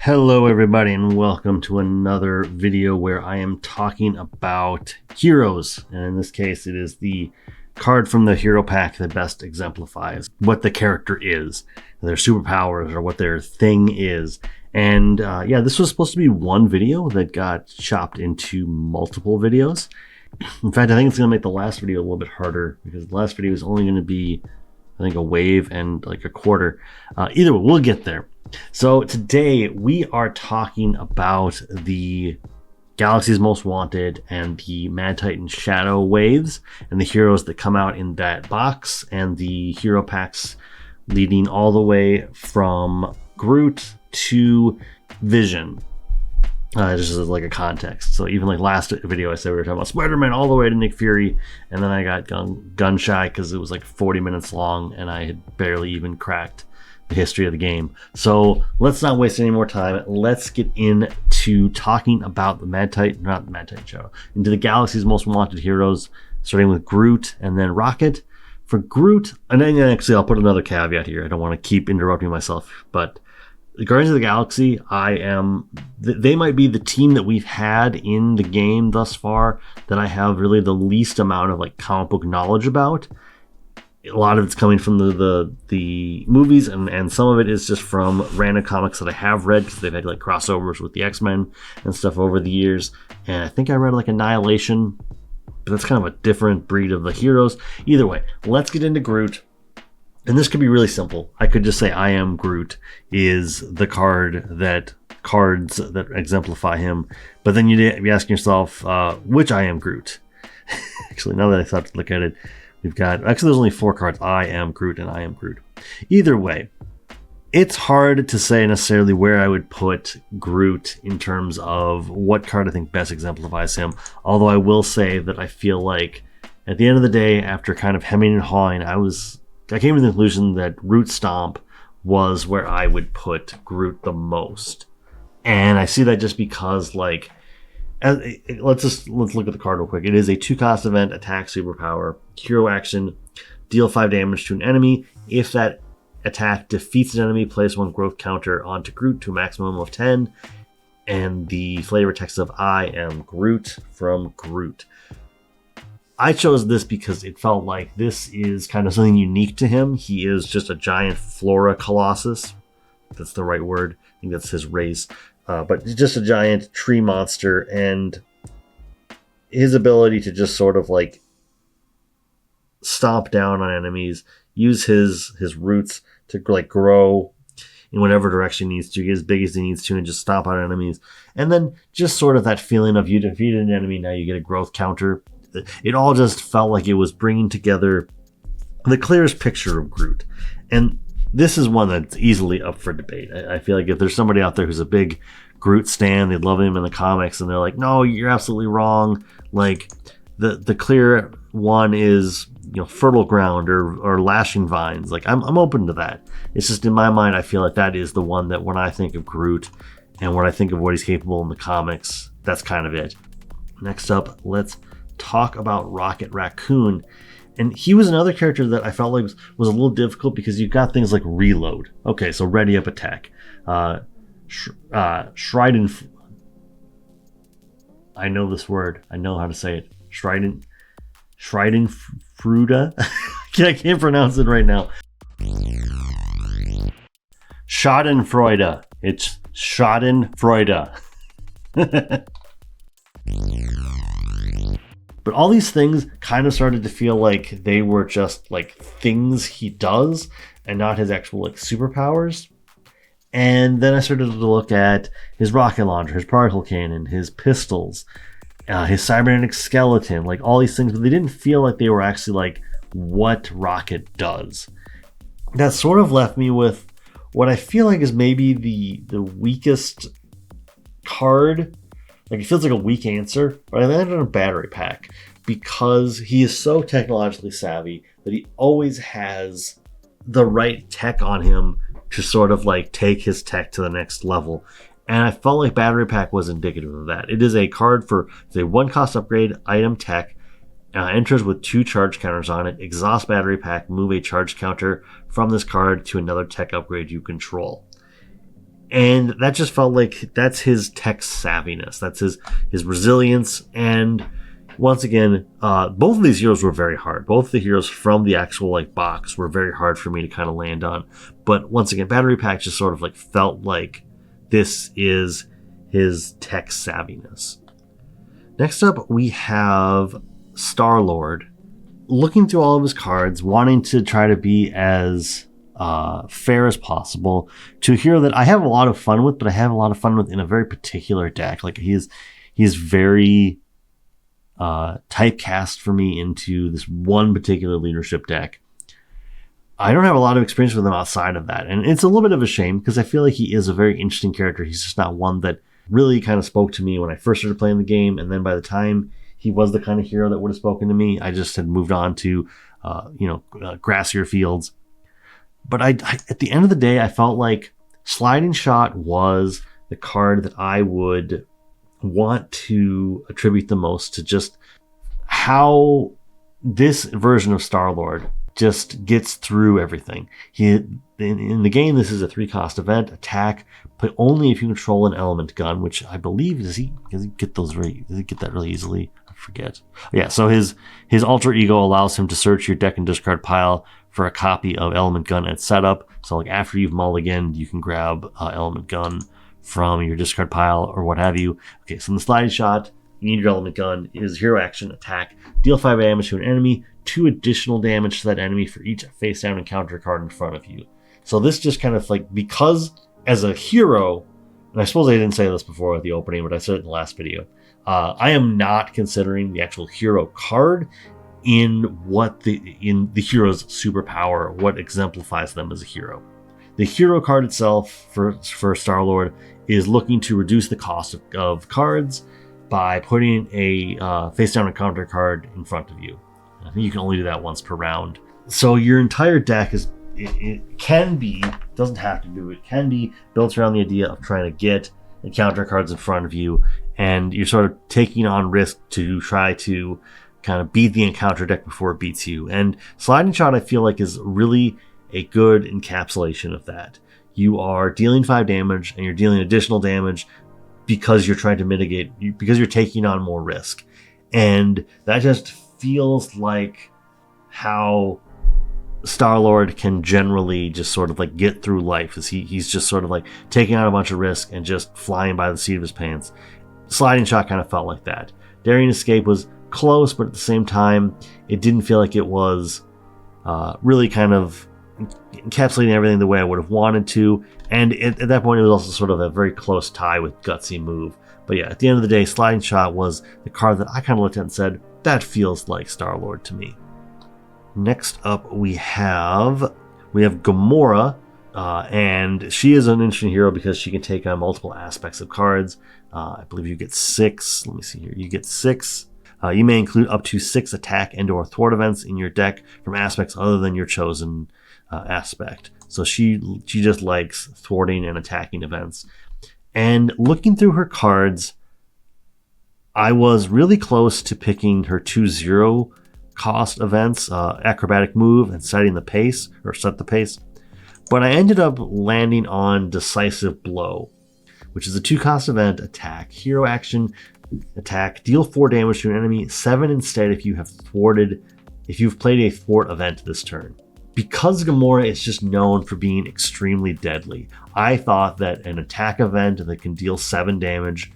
Hello everybody and welcome to another video where I am talking about heroes, and in this case it is the card from the hero pack that best exemplifies what the character is, their superpowers or what their thing is. And yeah, this was supposed to be one video that got chopped into multiple videos. In fact, I think it's going to make the last video a little bit harder because the last video is only going to be, I think, a wave and like a quarter. Either way, we'll get there. So today we are talking about the Galaxy's Most Wanted and the Mad Titan Shadow waves and the heroes that come out in that box and the hero packs leading all the way from Groot to Vision. Just as like a context. So even like last video I said we were talking about Spider-Man all the way to Nick Fury, and then I got gun shy because it was like 40 minutes long and I had barely even cracked the history of the game. So let's not waste any more time. Let's get into talking about the into the Galaxy's Most Wanted heroes, starting with Groot and then Rocket. For Groot, and then actually I'll put another caveat here. I don't want to keep interrupting myself, but the Guardians of the Galaxy, they might be the team that we've had in the game thus far that I have really the least amount of like comic book knowledge about. A lot of it's coming from the movies, and some of it is just from random comics that I have read because they've had like crossovers with the X-Men and stuff over the years. And I think I read like Annihilation, but that's kind of a different breed of the heroes. Either way, let's get into Groot. And this could be really simple. I could just say I am Groot is the cards that exemplify him. But then you'd be asking yourself, which I am Groot? Actually, now that I thought to look at it, there's only 4 cards. I am Groot and I am Groot. Either way, it's hard to say necessarily where I would put Groot in terms of what card I think best exemplifies him. Although I will say that I feel like at the end of the day, after kind of hemming and hawing, I came to the conclusion that Root Stomp was where I would put Groot the most. And I see that just because, like, let's look at the card real quick. It is a 2-cost event, attack, superpower, hero action, deal 5 damage to an enemy. If that attack defeats an enemy, place 1 growth counter onto Groot to a maximum of 10. And the flavor text of I am Groot from Groot. I chose this because it felt like this is kind of something unique to him. He is just a giant flora colossus. That's the right word. I think that's his race. But just a giant tree monster, and his ability to just sort of like stomp down on enemies, use his roots to like grow in whatever direction he needs to, get as big as he needs to, and just stomp on enemies. And then just sort of that feeling of you defeated an enemy, now you get a growth counter. It all just felt like it was bringing together the clearest picture of Groot. And this is one that's easily up for debate. I feel like if there's somebody out there who's a big Groot stan, they'd love him in the comics, and they're like, no, you're absolutely wrong. Like, the clear one is, fertile ground or lashing vines. Like, I'm open to that. It's just in my mind, I feel like that is the one that when I think of Groot and when I think of what he's capable in the comics, that's kind of it. Next up, let's talk about Rocket Raccoon. And he was another character that I felt like was a little difficult because you've got things like reload. Okay, so ready up attack. Shriden. I know this word. I know how to say it. Shriden Fruta. I can't pronounce it right now. Schadenfreude. It's Schadenfreude. But all these things kind of started to feel like they were just like things he does and not his actual like superpowers. And then I started to look at his rocket launcher, his particle cannon, his pistols, his cybernetic skeleton, like all these things, but they didn't feel like they were actually like what Rocket does. That sort of left me with what I feel like is maybe the weakest card. Like, it feels like a weak answer, but I landed on a battery pack because he is so technologically savvy that he always has the right tech on him to sort of like take his tech to the next level. And I felt like battery pack was indicative of that. It is a card for a 1-cost upgrade item tech, enters with 2 charge counters on it, exhaust battery pack, move a charge counter from this card to another tech upgrade you control. And that just felt like that's his tech savviness. That's his resilience. And once again, both of these heroes were very hard. Both the heroes from the actual like box were very hard for me to kind of land on. But once again, Battery Pack just sort of like felt like this is his tech savviness. Next up, we have Star-Lord. Looking through all of his cards, wanting to try to be as fair as possible to a hero that I have a lot of fun with, but I have a lot of fun with in a very particular deck. Like he's very typecast for me into this one particular leadership deck. I don't have a lot of experience with him outside of that, and it's a little bit of a shame because I feel like he is a very interesting character. He's just not one that really kind of spoke to me when I first started playing the game, and then by the time he was the kind of hero that would have spoken to me, I just had moved on to grassier fields. But I at the end of the day, I felt like Sliding Shot was the card that I would want to attribute the most to just how this version of Star-Lord just gets through everything. In the game, this is a 3-cost event, attack, but only if you control an element gun, which I believe does he get that really easily? I forget. Yeah, so his alter ego allows him to search your deck and discard pile for a copy of element gun at setup. So like after you've mulliganed, you can grab element gun from your discard pile or what have you. Okay, so in the Sliding Shot, you need your element gun. It is hero action, attack, deal 5 damage to an enemy, 2 additional damage to that enemy for each face down encounter card in front of you. So this just kind of like, because as a hero, and I suppose I didn't say this before at the opening, but I said it in the last video, I am not considering the actual hero card in the hero's superpower, what exemplifies them as a hero. The hero card itself for Star-Lord is looking to reduce the cost of cards by putting a face-down encounter card in front of you. I think you can only do that once per round. So your entire deck it can be, doesn't have to do, it can be built around the idea of trying to get encounter cards in front of you, and you're sort of taking on risk to try to kind of beat the encounter deck before it beats you. And Sliding Shot, I feel like, is really a good encapsulation of that. You are dealing 5 damage and you're dealing additional damage because you're trying to mitigate, because you're taking on more risk. And that just feels like how Star-Lord can generally just sort of like get through life, is he's just sort of like taking on a bunch of risk and just flying by the seat of his pants. Sliding Shot kind of felt like that. Daring Escape was close, but at the same time, it didn't feel like it was really kind of encapsulating everything the way I would have wanted to. And at that point, it was also sort of a very close tie with Gutsy Move. But yeah, at the end of the day, Sliding Shot was the card that I kind of looked at and said, that feels like Star-Lord to me. Next up, we have Gamora, and she is an interesting hero because she can take on multiple aspects of cards. I believe you get 6. Let me see here. You get 6. You may include up to 6 attack and/or thwart events in your deck from aspects other than your chosen aspect. So she just likes thwarting and attacking events. And looking through her cards, I was really close to picking her 2-0 cost events, acrobatic move and set the pace, but I ended up landing on Decisive Blow, which is a 2-cost event, attack, hero action, attack, deal 4 damage to an enemy, 7 instead if you've played a thwart event this turn. Because Gamora is just known for being extremely deadly, I thought that an attack event that can deal 7 damage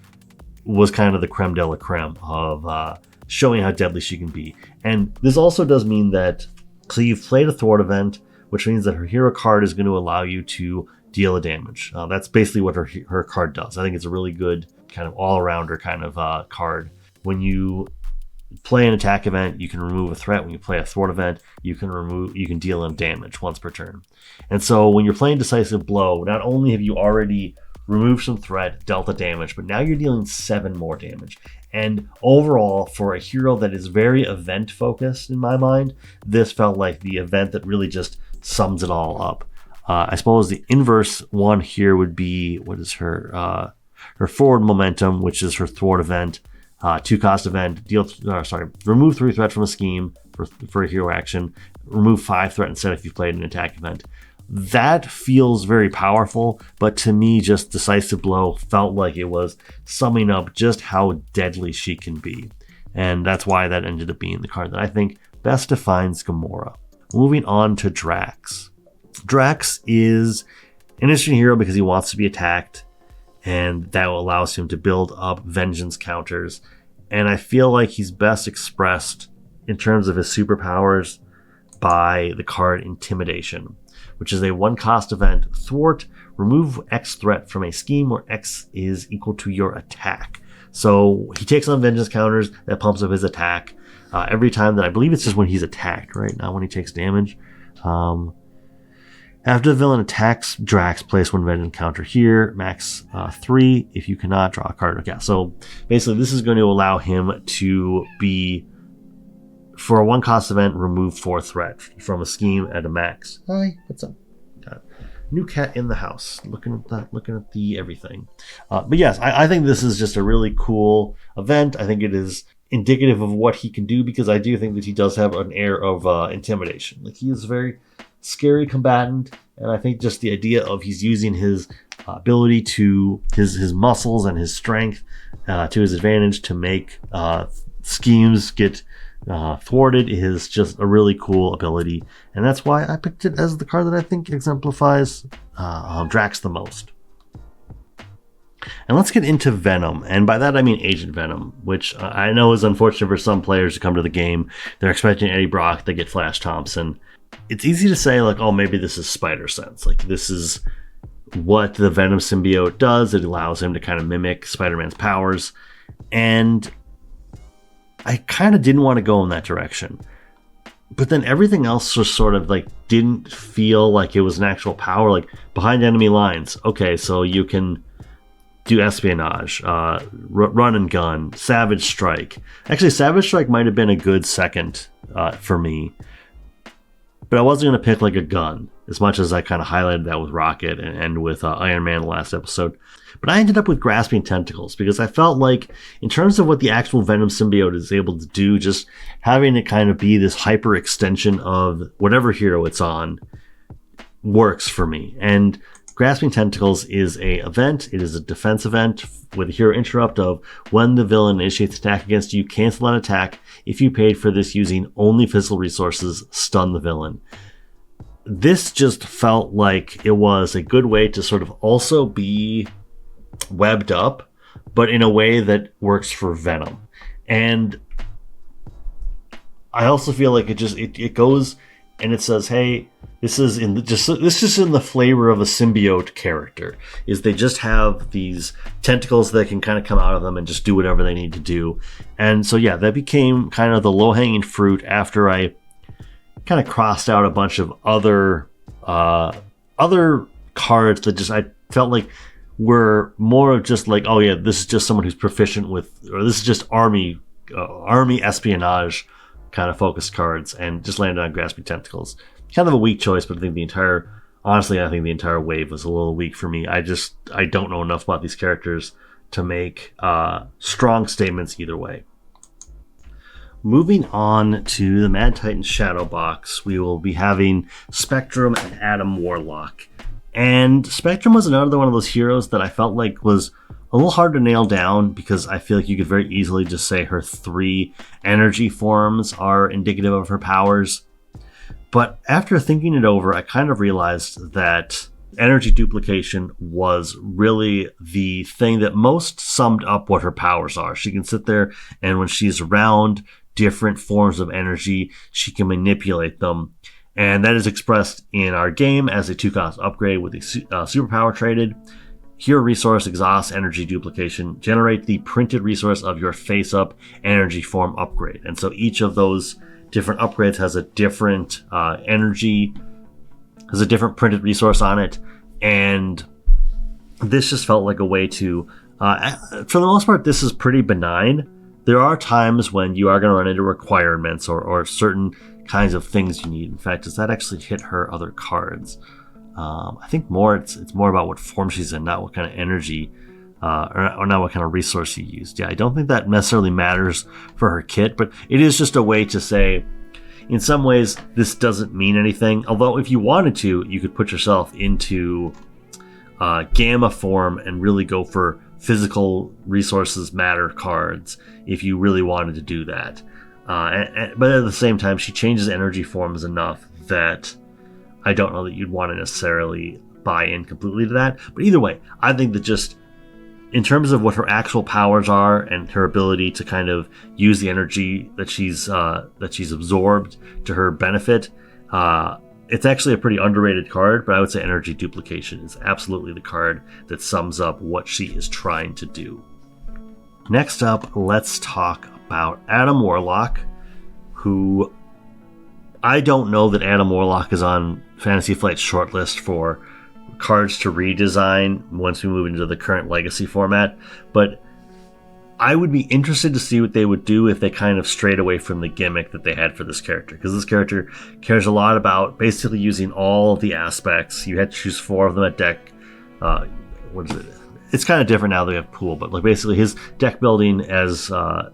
was kind of the creme de la creme of showing how deadly she can be. And this also does mean that, so you've played a thwart event, which means that her hero card is going to allow you to deal a damage. That's basically what her card does. I think it's a really good kind of all-arounder kind of card. When you play an attack event, you can remove a threat. When you play a thwart event, you can deal them damage once per turn. And so when you're playing Decisive Blow, not only have you already removed some threat, dealt the damage, but now you're dealing 7 more damage. And overall, for a hero that is very event focused in my mind, this felt like the event that really just sums it all up. I suppose the inverse one here would be, what is her forward momentum, which is her thwart event, 2-cost event, remove 3 threat from a scheme for a hero action, remove 5 threat instead if you played an attack event. That feels very powerful, but to me, just Decisive Blow felt like it was summing up just how deadly she can be. And that's why that ended up being the card that I think best defines Gamora. Moving on to Drax. Drax is an interesting hero because he wants to be attacked, and that allows him to build up vengeance counters. And I feel like he's best expressed in terms of his superpowers by the card Intimidation, which is a 1-cost event. Thwart, remove X threat from a scheme where X is equal to your attack. So he takes on vengeance counters that pumps up his attack every time that, I believe it's just when he's attacked, right? Not when he takes damage. After the villain attacks Drax, place 1 vengeance counter here, max 3. If you cannot, draw a card. Okay, so basically this is going to allow him to be, for a 1-cost event, remove 4 threat from a scheme at a max. Hi, what's up? Got new cat in the house, looking at the everything. But yes, I think this is just a really cool event. I think it is indicative of what he can do, because I do think that he does have an air of intimidation. Like, he is a very scary combatant, and I think just the idea of he's using his ability to his muscles and his strength to his advantage to make schemes get thwarted is just a really cool ability, and that's why I picked it as the card that I think exemplifies Drax the most. And let's get into Venom, and by that I mean Agent Venom, which I know is unfortunate for some players to come to the game. They're expecting Eddie Brock, they get Flash Thompson. It's easy to say, like, oh, maybe this is Spider Sense. Like, this is what the Venom symbiote does. It allows him to kind of mimic Spider-Man's powers. And I kind of didn't want to go in that direction. But then everything else just sort of, like, didn't feel like it was an actual power. Like, behind enemy lines. Okay, so you can do espionage, run and gun, Savage Strike. Actually, Savage Strike might have been a good second for me. But I wasn't going to pick like a gun, as much as I kind of highlighted that with Rocket and with Iron Man last episode. But I ended up with Grasping Tentacles, because I felt like, in terms of what the actual Venom symbiote is able to do, just having it kind of be this hyper extension of whatever hero it's on works for me. And Grasping Tentacles is a event. It is a defense event with a hero interrupt of, when the villain initiates attack against you, cancel that attack. If you paid for this using only physical resources, stun the villain. This just felt like it was a good way to sort of also be webbed up, but in a way that works for Venom. And I also feel like it goes and it says, hey, this is in the flavor of a symbiote character. Is they just have these tentacles that can kind of come out of them and just do whatever they need to do. And so yeah, that became kind of the low-hanging fruit after I kind of crossed out a bunch of other cards that just I felt like were more of just like, oh yeah, this is just someone who's proficient with, or this is just army espionage kind of focused cards, and just landed on Grasping Tentacles. Kind of a weak choice, but I think the entire wave was a little weak for me. I don't know enough about these characters to make strong statements either way. Moving on to the Mad Titan Shadow Box, we will be having Spectrum and Adam Warlock. And Spectrum was another one of those heroes that I felt like was a little hard to nail down, because I feel like you could very easily just say her 3 energy forms are indicative of her powers. But after thinking it over, I kind of realized that energy duplication was really the thing that most summed up what her powers are. She can sit there, and when she's around different forms of energy, she can manipulate them. And that is expressed in our game as a 2-cost upgrade with a superpower traded. Hero resource, exhaust, energy duplication. Generate the printed resource of your face-up energy form upgrade. And so each of those different upgrades has a different energy, has a different printed resource on it. And this just felt like a way to, for the most part, this is pretty benign. There are times when you are going to run into requirements or certain kinds of things you need. In fact, does that actually hit her other cards? I think it's more about what form she's in, not what kind of energy or not what kind of resource you used. Yeah, I don't think that necessarily matters for her kit, but it is just a way to say, in some ways, this doesn't mean anything. Although if you wanted to, you could put yourself into Gamma form and really go for physical resources matter cards if you really wanted to do that. But at the same time, she changes energy forms enough that I don't know that you'd want to necessarily buy in completely to that. But either way, I think that just in terms of what her actual powers are and her ability to kind of use the energy that she's absorbed to her benefit, it's actually a pretty underrated card. But I would say Energy Duplication is absolutely the card that sums up what she is trying to do. Next up, let's talk about Adam Warlock, who I don't know that Adam Warlock is on Fantasy Flight's shortlist for cards to redesign once we move into the current Legacy format, but I would be interested to see what they would do if they kind of strayed away from the gimmick that they had for this character, because this character cares a lot about basically using all of the aspects. You had to choose 4 of them at deck. What is it? It's kind of different now that we have pool, but like basically his deck building as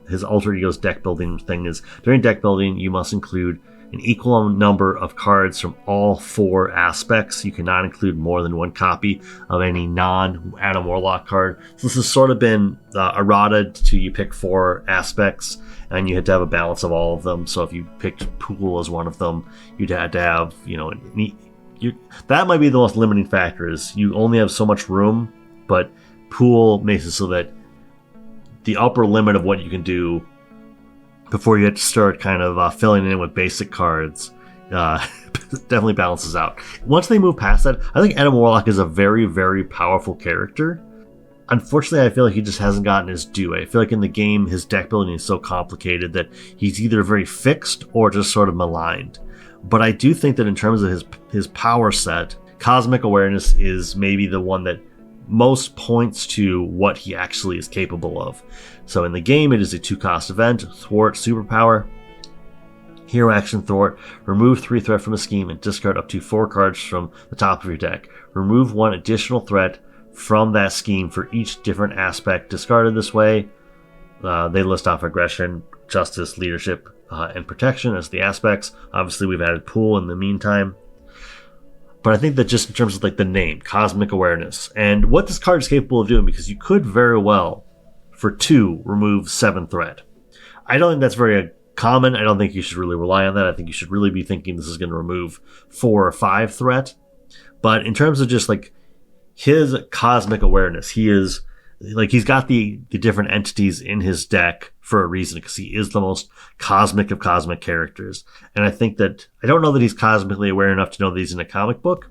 his alter ego's deck building thing is during deck building you must include an equal number of cards from all 4 aspects. You cannot include more than 1 copy of any non-Adam Warlock card. So this has sort of been errata to you pick 4 aspects, and you had to have a balance of all of them. So if you picked pool as one of them, you'd have to have, that might be the most limiting factor, is you only have so much room, but pool makes it so that the upper limit of what you can do before you have to start kind of filling in with basic cards definitely balances out. Once they move past that, I think Adam Warlock is a very, very powerful character. Unfortunately, I feel like he just hasn't gotten his due. I feel like in the game, his deck building is so complicated that he's either very fixed or just sort of maligned. But I do think that in terms of his power set, Cosmic Awareness is maybe the one that most points to what he actually is capable of. So in the game, it is a 2-cost event, Thwart Superpower, Hero Action Thwart, remove 3 threat from a scheme and discard up to 4 cards from the top of your deck. Remove 1 additional threat from that scheme for each different aspect discarded this way. They list off aggression, justice, leadership, and protection as the aspects. Obviously, we've added pool in the meantime. But I think that just in terms of like the name, Cosmic Awareness, and what this card is capable of doing, because you could very well, for 2, remove 7 threat. I don't think that's very common. I don't think you should really rely on that. I think you should really be thinking this is going to remove 4 or 5 threat. But in terms of just like his Cosmic Awareness, he is like, he's got the different entities in his deck for a reason, because he is the most cosmic of cosmic characters. And I think that, I don't know that he's cosmically aware enough to know that he's in a comic book,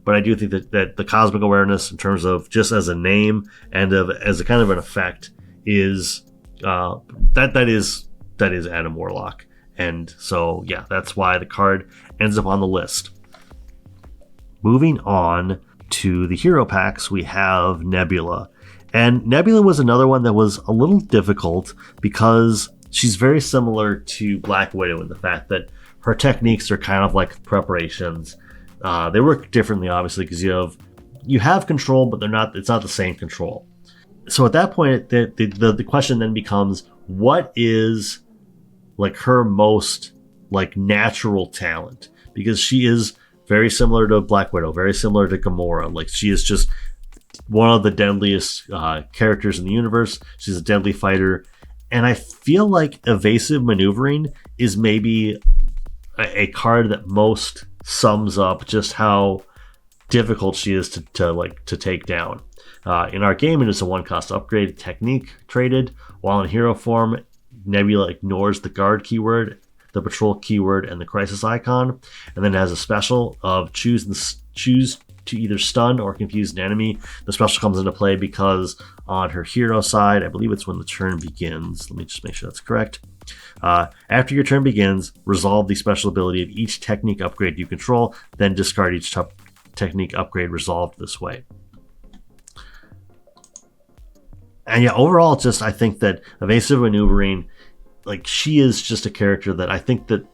but I do think that the Cosmic Awareness, in terms of just as a name and as a kind of an effect, is that is Adam Warlock. And so yeah, that's why the card ends up on the list. Moving on to the hero packs, we have Nebula. And Nebula was another one that was a little difficult because she's very similar to Black Widow in the fact that her techniques are kind of like preparations. They work differently, obviously, because you have control, but it's not the same control. So at that point, the question then becomes, what is like her most like natural talent? Because she is very similar to Black Widow, very similar to Gamora. Like, she is just one of the deadliest characters in the universe. She's a deadly fighter. And I feel like Evasive Maneuvering is maybe a card that most sums up just how difficult she is to take down. In our game, it is a 1-cost upgrade technique traded, while in hero form, Nebula ignores the guard keyword, the patrol keyword, and the crisis icon, and then it has a special of choose to either stun or confuse an enemy. The special comes into play because on her hero side, I believe it's when the turn begins. Let me just make sure that's correct. After your turn begins, resolve the special ability of each technique upgrade you control, then discard each technique upgrade resolved this way. And yeah, overall, I think that Evasive Maneuvering, like, she is just a character that I think that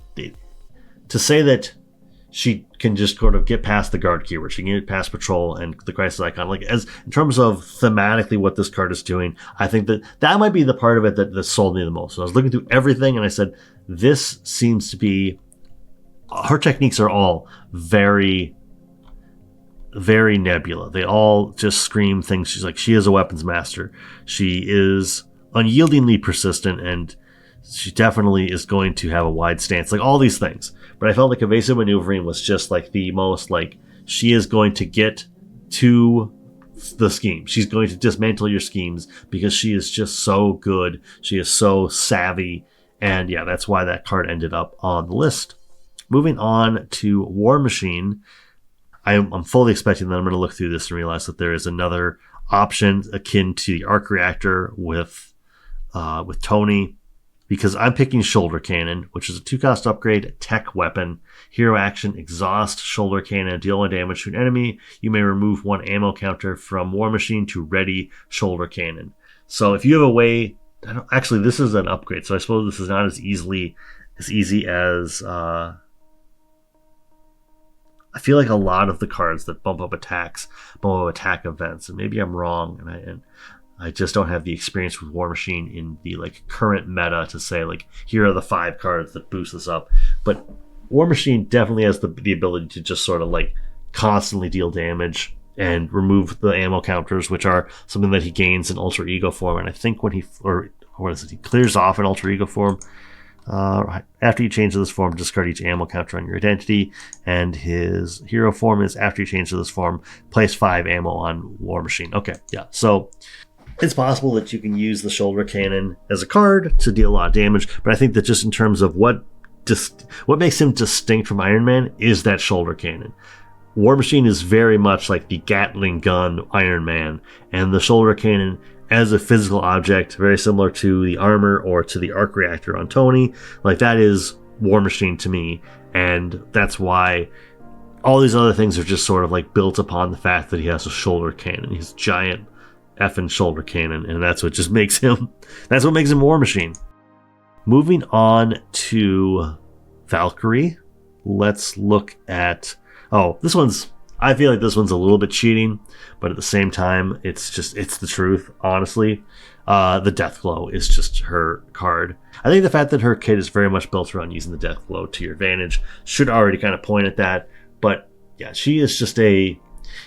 to say that she can just sort of get past the guard keyword, she can get past patrol and the crisis icon, like, as in terms of thematically what this card is doing, I think that might be the part of it that sold me the most. So I was looking through everything and I said, this seems to be her techniques are all very, very Nebula. They all just scream things. She's like, she is a weapons master. She is unyieldingly persistent, and she definitely is going to have a wide stance. Like all these things. But I felt like evasive maneuvering was just like the most like, she is going to get to the scheme. She's going to dismantle your schemes because she is just so good. She is so savvy. And yeah, that's why that card ended up on the list. Moving on to War Machine. I'm fully expecting that I'm going to look through this and realize that there is another option akin to the arc reactor with Tony, because I'm picking Shoulder Cannon, which is a 2-cost upgrade tech weapon. Hero action, exhaust Shoulder Cannon, deal 1 damage to an enemy. You may remove 1 ammo counter from War Machine to ready Shoulder Cannon. So if you have a way, actually this is an upgrade, so I suppose this is not as easy as I feel like a lot of the cards that bump up attack events, and maybe I'm wrong, and I just don't have the experience with War Machine in the like current meta to say like, here are the 5 cards that boost this up. But War Machine definitely has the ability to just sort of like constantly deal damage and remove the ammo counters, which are something that he gains in Alter Ego form. And I think when he clears off in Alter Ego form. After you change to this form, discard each ammo counter on your identity, and his hero form is after you change to this form, place 5 ammo on War Machine. Okay, yeah, so it's possible that you can use the Shoulder Cannon as a card to deal a lot of damage, but I think that just in terms of what makes him distinct from Iron Man is that Shoulder Cannon. War Machine is very much like the Gatling gun Iron Man, and the Shoulder Cannon as a physical object, very similar to the armor or to the arc reactor on Tony. Like, that is War Machine to me, and that's why all these other things are just sort of like built upon the fact that he has a shoulder cannon. He's giant effing shoulder cannon, and that's what makes him War Machine. Moving on to Valkyrie, let's look at I feel like this one's a little bit cheating, but at the same time, it's the truth, honestly. The Deathglow is just her card. I think the fact that her kit is very much built around using the Deathglow to your advantage should already kind of point at that. But yeah, she is just a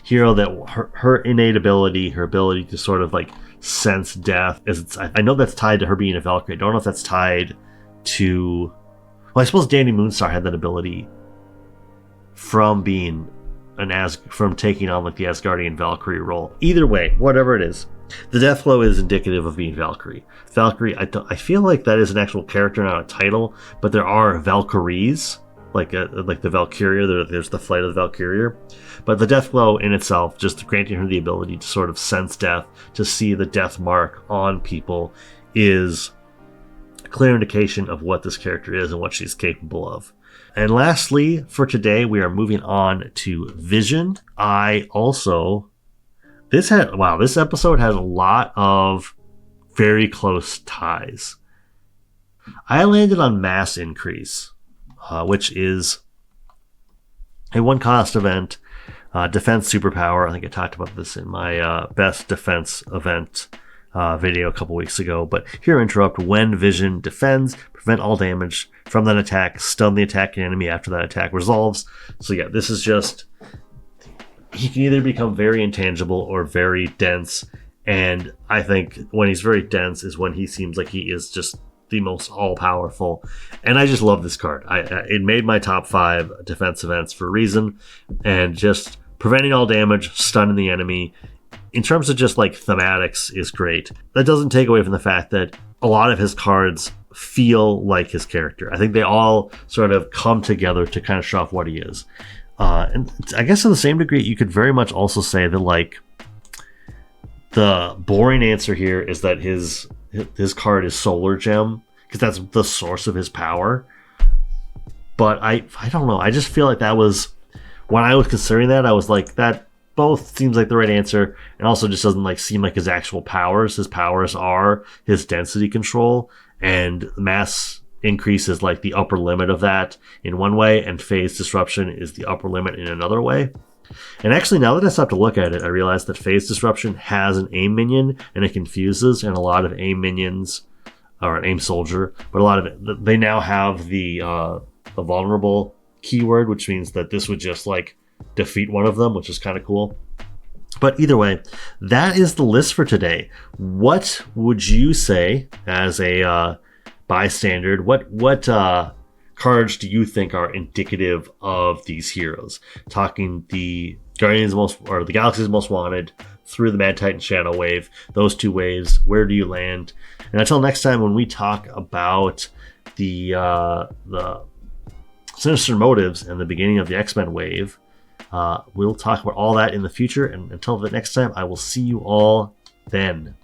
hero that her innate ability, her ability to sort of like sense death, I know that's tied to her being a Valkyrie. I don't know if that's tied to... Well, I suppose Danny Moonstar had that ability from being from taking on like the Asgardian Valkyrie role. Either way, whatever it is, the Deathglow is indicative of being Valkyrie. Valkyrie, I feel like that is an actual character, not a title, but there are Valkyries, like the Valkyria. There's the flight of the Valkyria, but the Deathglow in itself, just granting her the ability to sort of sense death, to see the death mark on people, is a clear indication of what this character is and what she's capable of. And lastly, for today, we are moving on to Vision. This episode has a lot of very close ties. I landed on Mass Increase, which is a 1-cost event, defense superpower. I think I talked about this in my best defense event video a couple weeks ago. But here, interrupt: when Vision defends, prevent all damage from that attack, stun the attacking enemy after that attack resolves. So yeah, this is just... he can either become very intangible or very dense, and I think when he's very dense is when he seems like he is just the most all-powerful, and I just love this card. It made my top 5 defense events for a reason, and just preventing all damage, stunning the enemy, in terms of just like thematics, is great. That doesn't take away from the fact that a lot of his cards feel like his character. I think they all sort of come together to kind of show off what he is. And I guess to the same degree, you could very much also say that like the boring answer here is that his card is Solar Gem, because that's the source of his power. But I don't know. I just feel like that was, when I was considering that, I was like, that both seems like the right answer, and also just doesn't like seem like his actual powers. His powers are his density control, and mass increase is like the upper limit of that in one way, and phase disruption is the upper limit in another way. And actually, now that I stopped to look at it, I realized that phase disruption has an aim minion, and it confuses, and a lot of aim minions, or an aim soldier, but a lot of it, they now have the vulnerable keyword, which means that this would just like defeat one of them, which is kind of cool. But either way, that is the list for today. What would you say as a bystander? What cards do you think are indicative of these heroes? Talking the Guardians the Galaxy's Most Wanted, through the Mad Titan Shadow Wave, those two waves, where do you land? And until next time, when we talk about the Sinister Motives and the beginning of the X-Men wave, we'll talk about all that in the future. And until the next time, I will see you all then.